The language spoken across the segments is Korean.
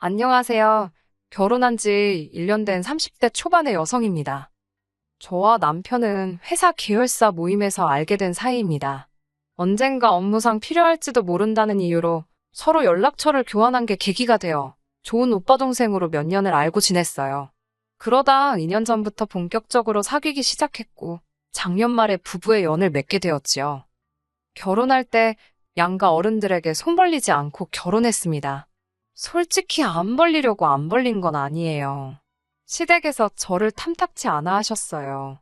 안녕하세요. 결혼한 지 1년 된 30대 초반의 여성입니다. 저와 남편은 회사 계열사 모임에서 알게 된 사이입니다. 언젠가 업무상 필요할지도 모른다는 이유로 서로 연락처를 교환한 게 계기가 되어 좋은 오빠 동생으로 몇 년을 알고 지냈어요. 그러다 2년 전부터 본격적으로 사귀기 시작했고 작년 말에 부부의 연을 맺게 되었지요. 결혼할 때 양가 어른들에게 손 벌리지 않고 결혼했습니다. 솔직히 안 벌리려고 안 벌린 건 아니에요. 시댁에서 저를 탐탁치 않아 하셨어요.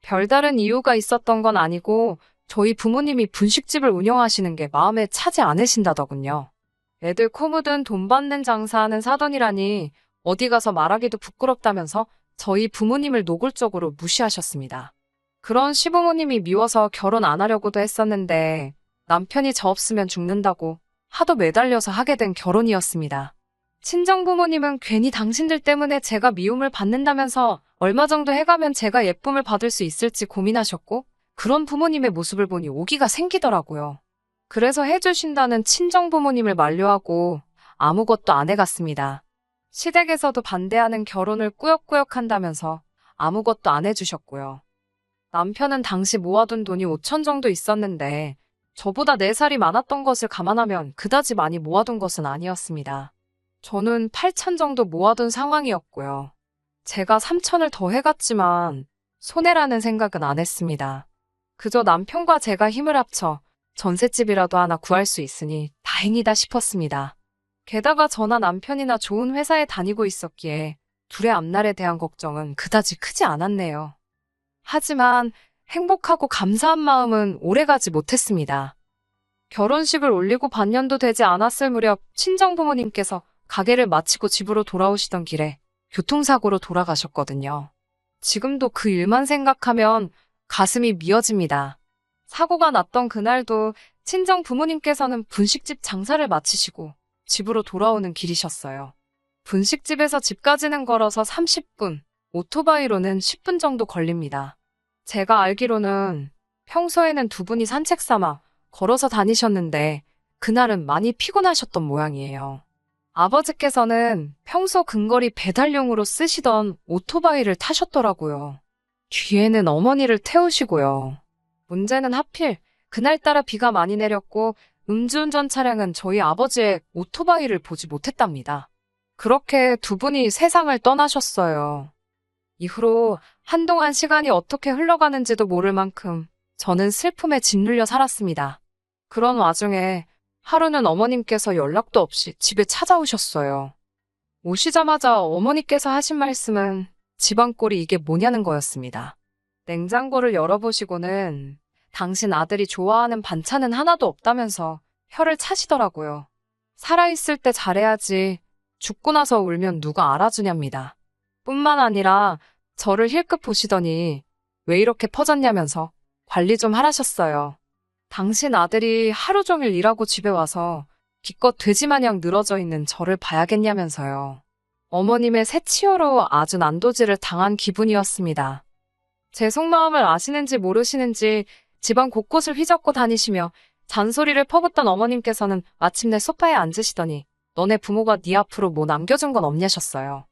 별다른 이유가 있었던 건 아니고 저희 부모님이 분식집을 운영하시는 게 마음에 차지 않으신다더군요. 애들 코 묻은 돈 받는 장사하는 사돈이라니 어디 가서 말하기도 부끄럽다면서 저희 부모님을 노골적으로 무시하셨습니다. 그런 시부모님이 미워서 결혼 안 하려고도 했었는데 남편이 저 없으면 죽는다고 하도 매달려서 하게 된 결혼이었습니다. 친정부모님은 괜히 당신들 때문에 제가 미움을 받는다면서 얼마 정도 해가면 제가 예쁨을 받을 수 있을지 고민하셨고 그런 부모님의 모습을 보니 오기가 생기더라고요. 그래서 해주신다는 친정부모님을 만류하고 아무것도 안 해갔습니다. 시댁에서도 반대하는 결혼을 꾸역꾸역 한다면서 아무것도 안 해주셨고요. 남편은 당시 모아둔 돈이 5천 정도 있었는데 저보다 4살이 많았던 것을 감안하면 그다지 많이 모아둔 것은 아니었습니다. 저는 8천 정도 모아둔 상황이었고요. 제가 3천을 더 해갔지만 손해라는 생각은 안 했습니다. 그저 남편과 제가 힘을 합쳐 전셋집이라도 하나 구할 수 있으니 다행이다 싶었습니다. 게다가 저나 남편이나 좋은 회사에 다니고 있었기에 둘의 앞날에 대한 걱정은 그다지 크지 않았네요. 하지만 행복하고 감사한 마음은 오래가지 못했습니다. 결혼식을 올리고 반년도 되지 않았을 무렵 친정부모님께서 가게를 마치고 집으로 돌아오시던 길에 교통사고로 돌아가셨거든요. 지금도 그 일만 생각하면 가슴이 미어집니다. 사고가 났던 그날도 친정부모님께서는 분식집 장사를 마치시고 집으로 돌아오는 길이셨어요. 분식집에서 집까지는 걸어서 30분, 오토바이로는 10분 정도 걸립니다. 제가 알기로는 평소에는 두 분이 산책 삼아 걸어서 다니셨는데 그날은 많이 피곤하셨던 모양이에요. 아버지께서는 평소 근거리 배달용으로 쓰시던 오토바이를 타셨더라고요. 뒤에는 어머니를 태우시고요. 문제는 하필 그날따라 비가 많이 내렸고 음주운전 차량은 저희 아버지의 오토바이를 보지 못했답니다. 그렇게 두 분이 세상을 떠나셨어요. 이후로 한동안 시간이 어떻게 흘러가는지도 모를 만큼 저는 슬픔에 짓눌려 살았습니다. 그런 와중에 하루는 어머님께서 연락도 없이 집에 찾아오셨어요. 오시자마자 어머니께서 하신 말씀은 집안꼴이 이게 뭐냐는 거였습니다. 냉장고를 열어보시고는 당신 아들이 좋아하는 반찬은 하나도 없다면서 혀를 차시더라고요. 살아있을 때 잘해야지 죽고 나서 울면 누가 알아주냐입니다. 뿐만 아니라 저를 힐끗 보시더니 왜 이렇게 퍼졌냐면서 관리 좀 하라셨어요. 당신 아들이 하루 종일 일하고 집에 와서 기껏 돼지 마냥 늘어져 있는 저를 봐야겠냐면서요. 어머님의 새치어로 아주 난도질을 당한 기분이었습니다. 제 속마음을 아시는지 모르시는지 집안 곳곳을 휘젓고 다니시며 잔소리를 퍼붓던 어머님께서는 마침내 소파에 앉으시더니 너네 부모가 네 앞으로 뭐 남겨준 건 없냐셨어요.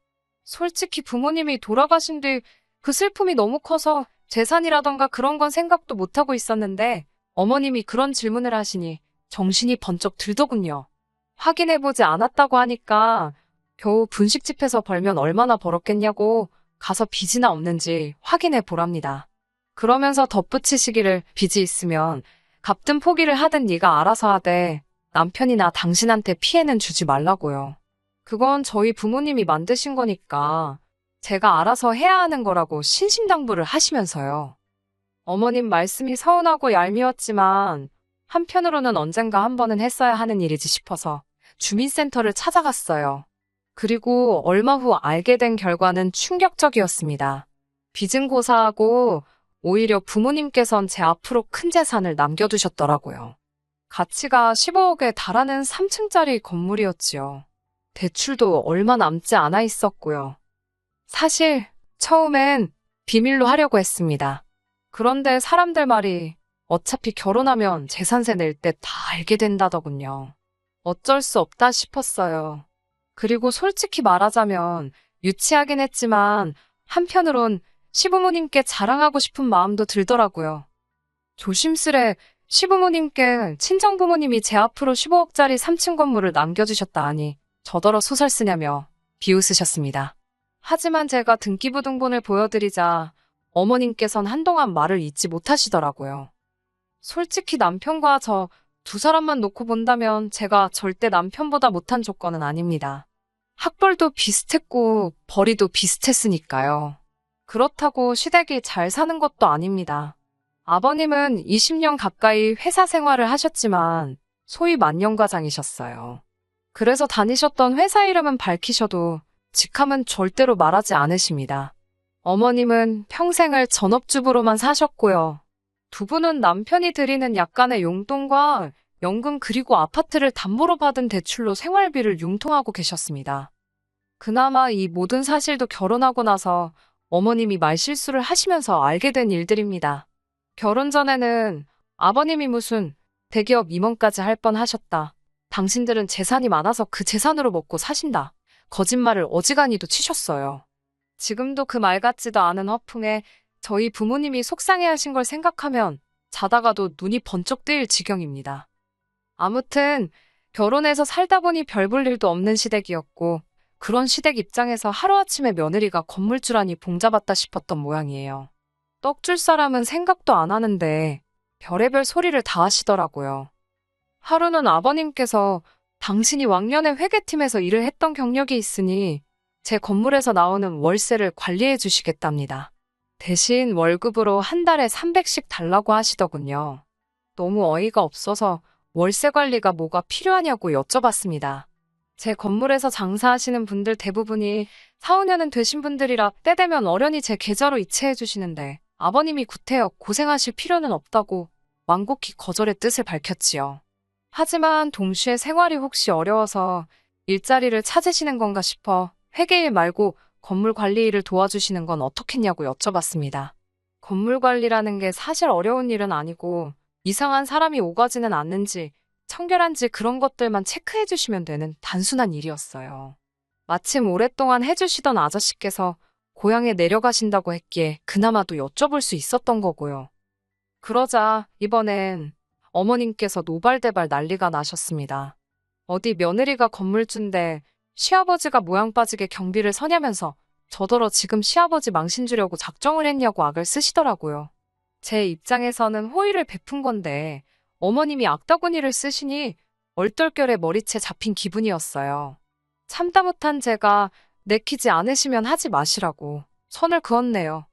솔직히 부모님이 돌아가신 뒤 그 슬픔이 너무 커서 재산이라던가 그런 건 생각도 못하고 있었는데 어머님이 그런 질문을 하시니 정신이 번쩍 들더군요. 확인해보지 않았다고 하니까 겨우 분식집에서 벌면 얼마나 벌었겠냐고 가서 빚이나 없는지 확인해 보랍니다. 그러면서 덧붙이시기를 빚이 있으면 갚든 포기를 하든 네가 알아서 하되 남편이나 당신한테 피해는 주지 말라고요. 그건 저희 부모님이 만드신 거니까 제가 알아서 해야 하는 거라고 신신당부를 하시면서요. 어머님 말씀이 서운하고 얄미웠지만 한편으로는 언젠가 한 번은 했어야 하는 일이지 싶어서 주민센터를 찾아갔어요. 그리고 얼마 후 알게 된 결과는 충격적이었습니다. 빚은 고사하고 오히려 부모님께선 제 앞으로 큰 재산을 남겨두셨더라고요. 가치가 15억에 달하는 3층짜리 건물이었지요. 대출도 얼마 남지 않아 있었고요. 사실 처음엔 비밀로 하려고 했습니다. 그런데 사람들 말이 어차피 결혼하면 재산세 낼 때 다 알게 된다더군요. 어쩔 수 없다 싶었어요. 그리고 솔직히 말하자면 유치하긴 했지만 한편으론 시부모님께 자랑하고 싶은 마음도 들더라고요. 조심스레 시부모님께 친정부모님이 제 앞으로 15억짜리 3층 건물을 남겨주셨다 하니 저더러 소설 쓰냐며 비웃으셨습니다. 하지만 제가 등기부등본을 보여드리자 어머님께선 한동안 말을 잇지 못하시더라고요. 솔직히 남편과 저 두 사람만 놓고 본다면 제가 절대 남편보다 못한 조건은 아닙니다. 학벌도 비슷했고 벌이도 비슷했으니까요. 그렇다고 시댁이 잘 사는 것도 아닙니다. 아버님은 20년 가까이 회사 생활을 하셨지만 소위 만년과장이셨어요. 그래서 다니셨던 회사 이름은 밝히셔도 직함은 절대로 말하지 않으십니다. 어머님은 평생을 전업주부로만 사셨고요. 두 분은 남편이 드리는 약간의 용돈과 연금 그리고 아파트를 담보로 받은 대출로 생활비를 융통하고 계셨습니다. 그나마 이 모든 사실도 결혼하고 나서 어머님이 말실수를 하시면서 알게 된 일들입니다. 결혼 전에는 아버님이 무슨 대기업 임원까지 할 뻔하셨다. 당신들은 재산이 많아서 그 재산으로 먹고 사신다. 거짓말을 어지간히도 치셨어요. 지금도 그 말 같지도 않은 허풍에 저희 부모님이 속상해하신 걸 생각하면 자다가도 눈이 번쩍 뜨일 지경입니다. 아무튼 결혼해서 살다 보니 별 볼 일도 없는 시댁이었고 그런 시댁 입장에서 하루아침에 며느리가 건물주라니 봉잡았다 싶었던 모양이에요. 떡 줄 사람은 생각도 안 하는데 별의별 소리를 다 하시더라고요. 하루는 아버님께서 당신이 왕년에 회계팀에서 일을 했던 경력이 있으니 제 건물에서 나오는 월세를 관리해 주시겠답니다. 대신 월급으로 한 달에 300씩 달라고 하시더군요. 너무 어이가 없어서 월세 관리가 뭐가 필요하냐고 여쭤봤습니다. 제 건물에서 장사하시는 분들 대부분이 4, 5년은 되신 분들이라 때 되면 어련히 제 계좌로 이체해 주시는데 아버님이 구태여 고생하실 필요는 없다고 완곡히 거절의 뜻을 밝혔지요. 하지만 동시에 생활이 혹시 어려워서 일자리를 찾으시는 건가 싶어 회계일 말고 건물 관리 일을 도와주시는 건 어떻겠냐고 여쭤봤습니다. 건물 관리라는 게 사실 어려운 일은 아니고 이상한 사람이 오가지는 않는지 청결한지 그런 것들만 체크해 주시면 되는 단순한 일이었어요. 마침 오랫동안 해주시던 아저씨께서 고향에 내려가신다고 했기에 그나마도 여쭤볼 수 있었던 거고요. 그러자 이번엔 어머님께서 노발대발 난리가 나셨습니다. 어디 며느리가 건물주인데 시아버지가 모양 빠지게 경비를 서냐면서 저더러 지금 시아버지 망신 주려고 작정을 했냐고 악을 쓰시더라고요. 제 입장에서는 호의를 베푼 건데 어머님이 악다구니를 쓰시니 얼떨결에 머리채 잡힌 기분이었어요. 참다 못한 제가 내키지 않으시면 하지 마시라고 선을 그었네요.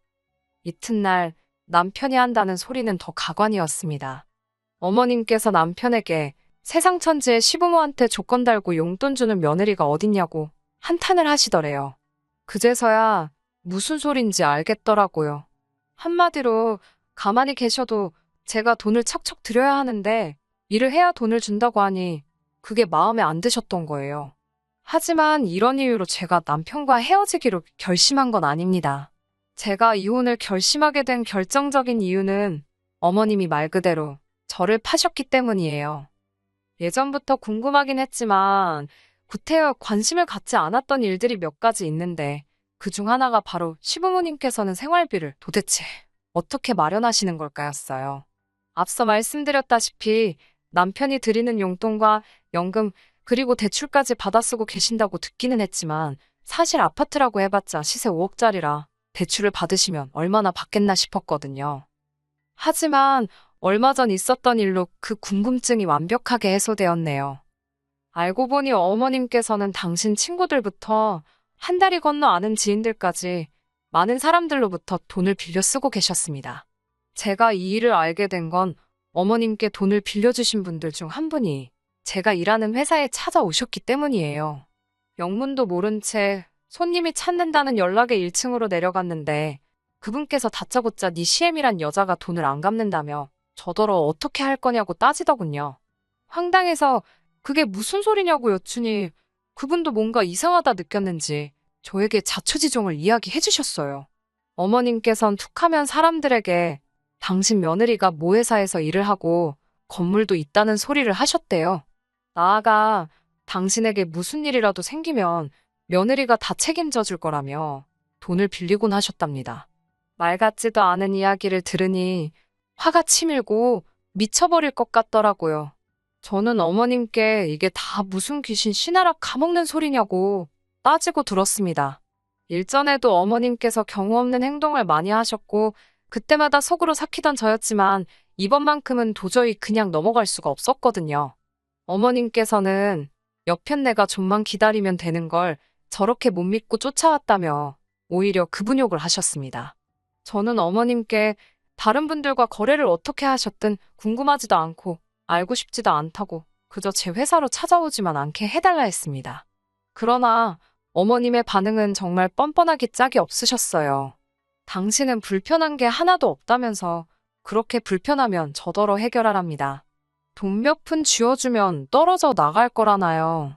이튿날 남편이 한다는 소리는 더 가관이었습니다. 어머님께서 남편에게 세상 천지에 시부모한테 조건 달고 용돈 주는 며느리가 어딨냐고 한탄을 하시더래요. 그제서야 무슨 소린지 알겠더라고요. 한마디로 가만히 계셔도 제가 돈을 척척 드려야 하는데 일을 해야 돈을 준다고 하니 그게 마음에 안 드셨던 거예요. 하지만 이런 이유로 제가 남편과 헤어지기로 결심한 건 아닙니다. 제가 이혼을 결심하게 된 결정적인 이유는 어머님이 말 그대로 저를 파셨기 때문이에요. 예전부터 궁금하긴 했지만 구태여 관심을 갖지 않았던 일들이 몇 가지 있는데 그중 하나가 바로 시부모님께서는 생활비를 도대체 어떻게 마련하시는 걸까였어요. 앞서 말씀드렸다시피 남편이 드리는 용돈과 연금 그리고 대출까지 받아 쓰고 계신다고 듣기는 했지만 사실 아파트라고 해봤자 시세 5억짜리라 대출을 받으시면 얼마나 받겠나 싶었거든요. 하지만 얼마 전 있었던 일로 그 궁금증이 완벽하게 해소되었네요. 알고 보니 어머님께서는 당신 친구들부터 한 다리 건너 아는 지인들까지 많은 사람들로부터 돈을 빌려 쓰고 계셨습니다. 제가 이 일을 알게 된 건 어머님께 돈을 빌려주신 분들 중 한 분이 제가 일하는 회사에 찾아오셨기 때문이에요. 영문도 모른 채 손님이 찾는다는 연락에 1층으로 내려갔는데 그분께서 다짜고짜 네 CM이란 여자가 돈을 안 갚는다며 저더러 어떻게 할 거냐고 따지더군요. 황당해서 그게 무슨 소리냐고 여쭈니 그분도 뭔가 이상하다 느꼈는지 저에게 자초지종을 이야기해 주셨어요. 어머님께선 툭하면 사람들에게 당신 며느리가 모 회사에서 일을 하고 건물도 있다는 소리를 하셨대요. 나아가 당신에게 무슨 일이라도 생기면 며느리가 다 책임져 줄 거라며 돈을 빌리곤 하셨답니다. 말 같지도 않은 이야기를 들으니 화가 치밀고 미쳐버릴 것 같더라고요. 저는 어머님께 이게 다 무슨 귀신 씨나락 가먹는 소리냐고 따지고 들었습니다. 일전에도 어머님께서 경우 없는 행동을 많이 하셨고 그때마다 속으로 삭히던 저였지만 이번만큼은 도저히 그냥 넘어갈 수가 없었거든요. 어머님께서는 여편네가 좀만 기다리면 되는 걸 저렇게 못 믿고 쫓아왔다며 오히려 급은욕을 하셨습니다. 저는 어머님께 다른 분들과 거래를 어떻게 하셨든 궁금하지도 않고 알고 싶지도 않다고 그저 제 회사로 찾아오지만 않게 해달라 했습니다. 그러나 어머님의 반응은 정말 뻔뻔하기 짝이 없으셨어요. 당신은 불편한 게 하나도 없다면서 그렇게 불편하면 저더러 해결하랍니다. 돈 몇 푼 쥐어주면 떨어져 나갈 거라나요.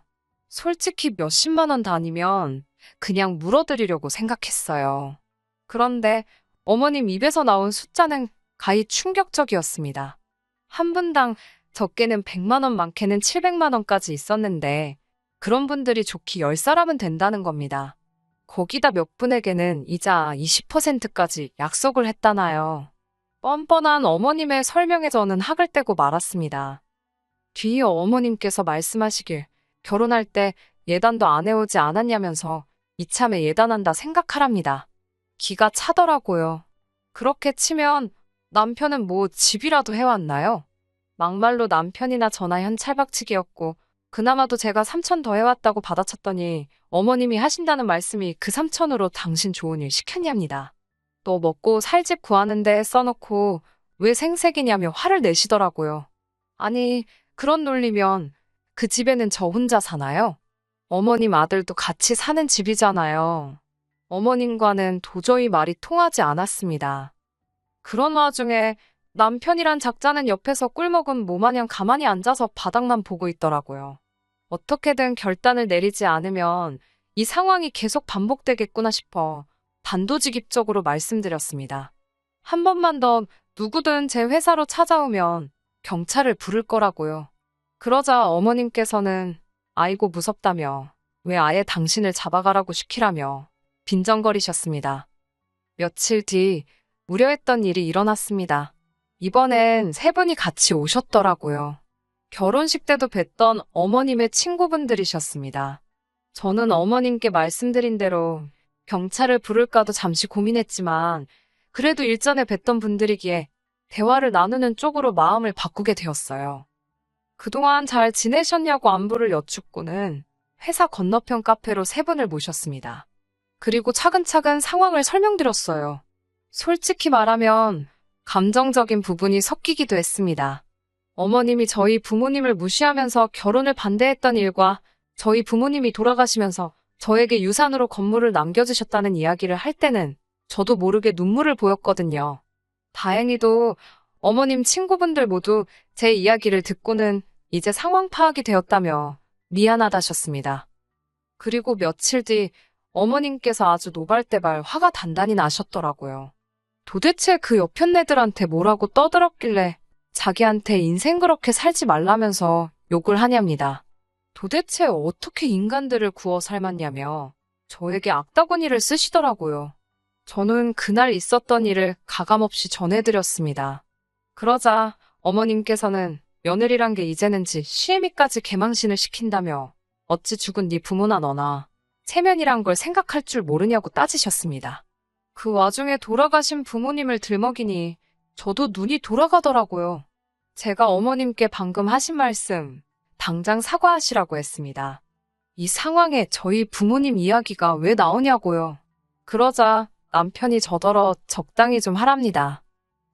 솔직히 몇십만 원 단위면 그냥 물어드리려고 생각했어요. 그런데 어머님 입에서 나온 숫자는 가히 충격적이었습니다. 한 분당 적게는 100만 원, 많게는 700만 원까지 있었는데 그런 분들이 좋기 10사람은 된다는 겁니다. 거기다 몇 분에게는 이자 20%까지 약속을 했다나요. 뻔뻔한 어머님의 설명에 저는 학을 떼고 말았습니다. 뒤이어 어머님께서 말씀하시길 결혼할 때 예단도 안 해오지 않았냐면서 이참에 예단한다 생각하랍니다. 기가 차더라고요. 그렇게 치면 남편은 뭐 집이라도 해왔나요? 막말로 남편이나 저나 현찰박치기였고 그나마도 제가 3천 더 해왔다고 받아쳤더니 어머님이 하신다는 말씀이 그 3천으로 당신 좋은 일 시켰냐입니다. 또 먹고 살 집 구하는데 써놓고 왜 생색이냐며 화를 내시더라고요. 아니 그런 논리면 그 집에는 저 혼자 사나요? 어머님 아들도 같이 사는 집이잖아요. 어머님과는 도저히 말이 통하지 않았습니다. 그런 와중에 남편이란 작자는 옆에서 꿀먹은 모마냥 가만히 앉아서 바닥만 보고 있더라고요. 어떻게든 결단을 내리지 않으면 이 상황이 계속 반복되겠구나 싶어 단도직입적으로 말씀드렸습니다. 한 번만 더 누구든 제 회사로 찾아오면 경찰을 부를 거라고요. 그러자 어머님께서는 아이고 무섭다며 왜 아예 당신을 잡아가라고 시키라며 빈정거리셨습니다. 며칠 뒤 우려했던 일이 일어났습니다. 이번엔 세 분이 같이 오셨더라고요. 결혼식 때도 뵀던 어머님의 친구분들이셨습니다. 저는 어머님께 말씀드린 대로 경찰을 부를까도 잠시 고민했지만 그래도 일전에 뵀던 분들이기에 대화를 나누는 쪽으로 마음을 바꾸게 되었어요. 그동안 잘 지내셨냐고 안부를 여쭙고는 회사 건너편 카페로 세 분을 모셨습니다. 그리고 차근차근 상황을 설명드렸어요. 솔직히 말하면 감정적인 부분이 섞이기도 했습니다. 어머님이 저희 부모님을 무시하면서 결혼을 반대했던 일과 저희 부모님이 돌아가시면서 저에게 유산으로 건물을 남겨주셨다는 이야기를 할 때는 저도 모르게 눈물을 보였거든요. 다행히도 어머님 친구분들 모두 제 이야기를 듣고는 이제 상황 파악이 되었다며 미안하다셨습니다. 그리고 며칠 뒤 어머님께서 아주 노발대발 화가 단단히 나셨더라고요. 도대체 그 여편네들한테 뭐라고 떠들었길래 자기한테 인생 그렇게 살지 말라면서 욕을 하냐입니다. 도대체 어떻게 인간들을 구워 삶았냐며 저에게 악다구니를 쓰시더라고요. 저는 그날 있었던 일을 가감없이 전해드렸습니다. 그러자 어머님께서는 며느리란 게 이제는 지 시애미까지 개망신을 시킨다며 어찌 죽은 네 부모나 너나 체면이란 걸 생각할 줄 모르냐고 따지셨습니다. 그 와중에 돌아가신 부모님을 들먹이니 저도 눈이 돌아가더라고요. 제가 어머님께 방금 하신 말씀 당장 사과하시라고 했습니다. 이 상황에 저희 부모님 이야기가 왜 나오냐고요. 그러자 남편이 저더러 적당히 좀 하랍니다.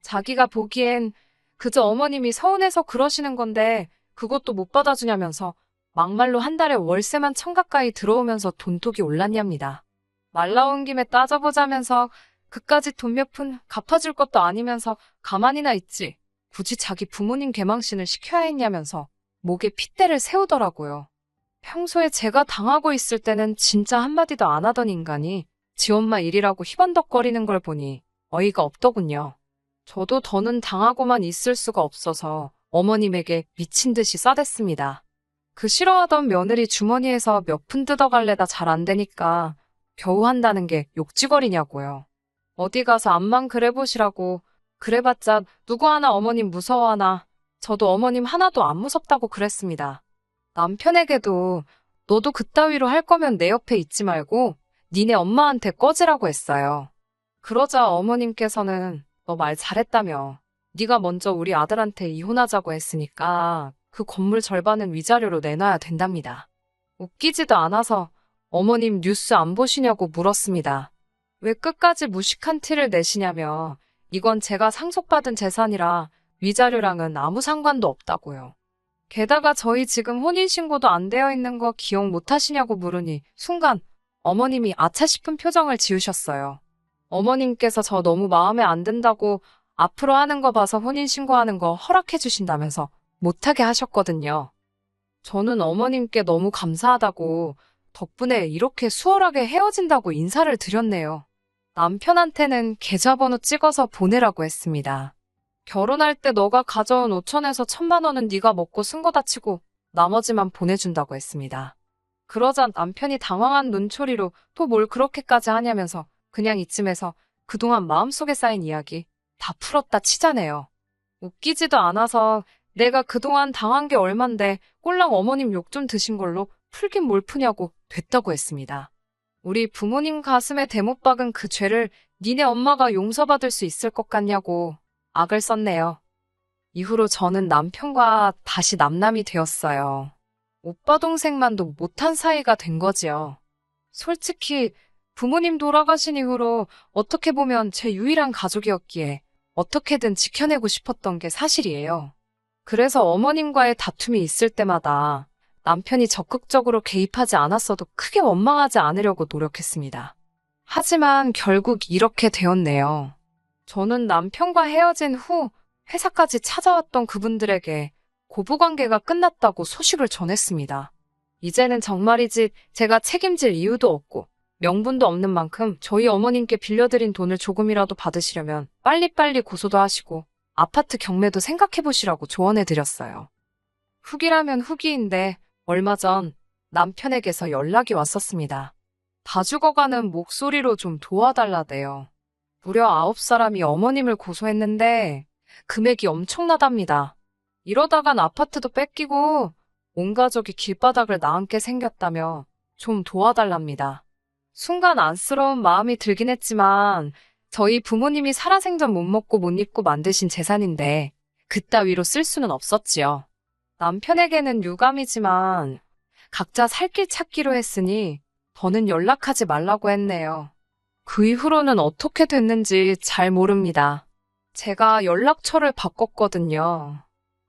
자기가 보기엔 그저 어머님이 서운해서 그러시는 건데 그것도 못 받아주냐면서 막말로 한 달에 월세만 1,000 가까이 들어오면서 돈독이 올랐냐입니다. 말 나온 김에 따져보자면서 그까짓 돈 몇 푼 갚아줄 것도 아니면서 가만히나 있지. 굳이 자기 부모님 개망신을 시켜야 했냐면서 목에 핏대를 세우더라고요. 평소에 제가 당하고 있을 때는 진짜 한마디도 안 하던 인간이 지 엄마 일이라고 희번덕거리는 걸 보니 어이가 없더군요. 저도 더는 당하고만 있을 수가 없어서 어머님에게 미친 듯이 싸댔습니다. 그 싫어하던 며느리 주머니에서 몇 푼 뜯어갈래다 잘 안 되니까 겨우 한다는 게 욕지거리냐고요. 어디 가서 암만 그래보시라고. 그래봤자 누구 하나 어머님 무서워하나. 저도 어머님 하나도 안 무섭다고 그랬습니다. 남편에게도 너도 그따위로 할 거면 내 옆에 있지 말고 니네 엄마한테 꺼지라고 했어요. 그러자 어머님께서는 너 말 잘했다며. 네가 먼저 우리 아들한테 이혼하자고 했으니까 그 건물 절반은 위자료로 내놔야 된답니다. 웃기지도 않아서 어머님 뉴스 안 보시냐고 물었습니다. 왜 끝까지 무식한 티를 내시냐며. 이건 제가 상속받은 재산이라 위자료랑은 아무 상관도 없다고요. 게다가 저희 지금 혼인신고도 안 되어 있는 거 기억 못 하시냐고 물으니 순간 어머님이 아차 싶은 표정을 지으셨어요. 어머님께서 저 너무 마음에 안 든다고 앞으로 하는 거 봐서 혼인신고하는 거 허락해 주신다면서 못하게 하셨거든요. 저는 어머님께 너무 감사하다고 덕분에 이렇게 수월하게 헤어진다고 인사를 드렸네요. 남편한테는 계좌번호 찍어서 보내라고 했습니다. 결혼할 때 너가 가져온 5천에서 1,000만 원은 네가 먹고 쓴 거다 치고 나머지만 보내준다고 했습니다. 그러자 남편이 당황한 눈초리로 또 뭘 그렇게까지 하냐면서 그냥 이쯤에서 그동안 마음속에 쌓인 이야기 다 풀었다 치자네요. 웃기지도 않아서 내가 그동안 당한 게 얼만데 꼴랑 어머님 욕 좀 드신 걸로 풀긴 뭘 푸냐고 됐다고 했습니다. 우리 부모님 가슴에 대못 박은 그 죄를 니네 엄마가 용서받을 수 있을 것 같냐고 악을 썼네요. 이후로 저는 남편과 다시 남남이 되었어요. 오빠 동생만도 못한 사이가 된 거지요. 솔직히 부모님 돌아가신 이후로 어떻게 보면 제 유일한 가족이었기에 어떻게든 지켜내고 싶었던 게 사실이에요. 그래서 어머님과의 다툼이 있을 때마다 남편이 적극적으로 개입하지 않았어도 크게 원망하지 않으려고 노력했습니다. 하지만 결국 이렇게 되었네요. 저는 남편과 헤어진 후 회사까지 찾아왔던 그분들에게 고부관계가 끝났다고 소식을 전했습니다. 이제는 정말이지 제가 책임질 이유도 없고 명분도 없는 만큼 저희 어머님께 빌려드린 돈을 조금이라도 받으시려면 빨리빨리 고소도 하시고 아파트 경매도 생각해보시라고 조언해드렸어요. 후기라면 후기인데 얼마 전 남편에게서 연락이 왔었습니다. 다 죽어가는 목소리로 좀 도와달라대요. 무려 9사람이 어머님을 고소했는데 금액이 엄청나답니다. 이러다간 아파트도 뺏기고 온 가족이 길바닥을 나앉게 생겼다며 좀 도와달랍니다. 순간 안쓰러운 마음이 들긴 했지만 저희 부모님이 살아생전 못 먹고 못 입고 만드신 재산인데 그따위로 쓸 수는 없었지요. 남편에게는 유감이지만 각자 살 길 찾기로 했으니 더는 연락하지 말라고 했네요. 그 이후로는 어떻게 됐는지 잘 모릅니다. 제가 연락처를 바꿨거든요.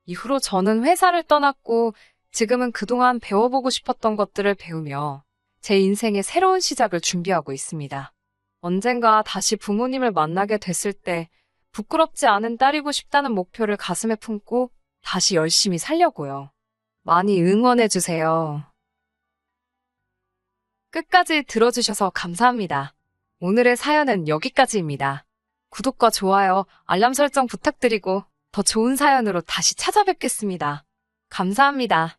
이후로 저는 회사를 떠났고 지금은 그동안 배워보고 싶었던 것들을 배우며 제 인생의 새로운 시작을 준비하고 있습니다. 언젠가 다시 부모님을 만나게 됐을 때 부끄럽지 않은 딸이고 싶다는 목표를 가슴에 품고 다시 열심히 살려고요. 많이 응원해주세요. 끝까지 들어주셔서 감사합니다. 오늘의 사연은 여기까지입니다. 구독과 좋아요, 알람 설정 부탁드리고 더 좋은 사연으로 다시 찾아뵙겠습니다. 감사합니다.